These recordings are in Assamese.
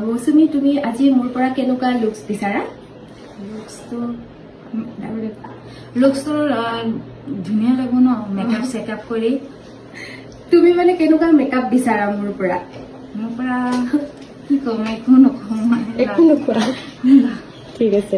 মৌচুমী তুমি আজি মোৰ পৰা কেনেকুৱা লুকছ বিচাৰা লুকছটো ধুনীয়া লাগিব ন মেকআপ চেকআপ কৰি তুমি মানে কেনেকুৱা মেকআপ বিচাৰা মোৰ পৰা কি ক'ম একো নকওঁ একো নোকোৱা ঠিক আছে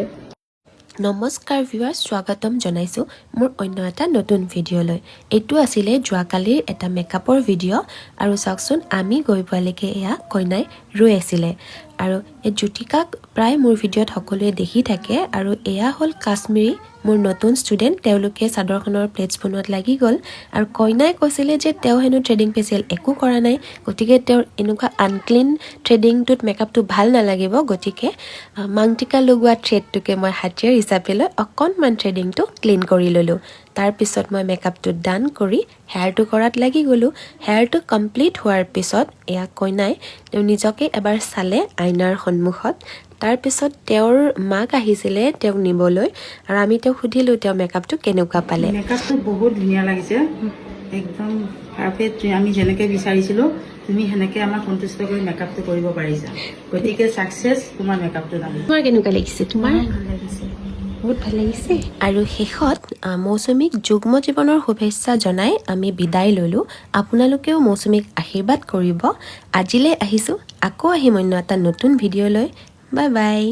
নমস্কাৰ ভিউৱাৰ্ছ স্বাগতম জনাইছোঁ মোৰ অন্য এটা নতুন ভিডিঅ'লৈ এইটো আছিলে যোৱাকালিৰ এটা মেকআপৰ ভিডিঅ' আৰু চাওকচোন আমি গৈ পোৱালৈকে এয়া কইনাই ৰৈ আছিলে আৰু এই জ্যোতিকাক প্ৰায় মোৰ ভিডিঅ'ত সকলোৱে দেখি থাকে আৰু এয়া হ'ল কাশ্মীৰী মোৰ নতুন ষ্টুডেণ্ট তেওঁলোকে চাদৰখনৰ প্লেটছ বনোৱাত লাগি গ'ল আৰু কইনাই কৈছিলে যে তেওঁ হেনো থ্ৰেডিং ফেচিয়েল একো কৰা নাই গতিকে তেওঁৰ এনেকুৱা আনক্লিন থ্ৰেডিংটোত মেকআপটো ভাল নালাগিব গতিকে মাংটিকা লগোৱা থ্ৰেডটোকে মই হাতীয়াৰ হিচাপে লৈ অকণমান থ্ৰেডিংটো ক্লিন কৰি ল'লোঁ তাৰপিছত মই মেকআপটো ডান কৰি হেয়াৰটো কৰাত লাগি গ'লোঁ হেয়াৰটো কমপ্লিট হোৱাৰ পিছত এয়া কইনাই তেওঁ নিজকে এবাৰ চালে আইনাৰ সন্মুখত তাৰপিছত তেওঁৰ মাক আহিছিলে তেওঁক নিবলৈ আৰু আমি তেওঁক সুধিলোঁ তেওঁ মেকআপটো কেনেকুৱা পালে মেকআপটো বহুত ধুনীয়া লাগিছে একদম পাৰফেক্ট আমি যেনেকৈ বিচাৰিছিলোঁ তুমি সেনেকৈ আমাক সন্তুষ্ট কৰি মেকআপটো কৰিব পাৰিছা গতিকে ছাকচেছ তোমাৰ মেকআপটো লাগে তোমাৰ কেনেকুৱা লাগিছে তোমাৰ ভাল লাগিছে বহুত ভাল লাগিছে আৰু শেষত মৌচুমীক যুগ্ম জীৱনৰ শুভেচ্ছা জনাই আমি বিদায় ল'লোঁ আপোনালোকেও মৌচুমীক আশীৰ্বাদ কৰিব আজিলৈ আহিছোঁ আকৌ আহিম অন্য এটা নতুন ভিডিঅ'লৈ বাই বাই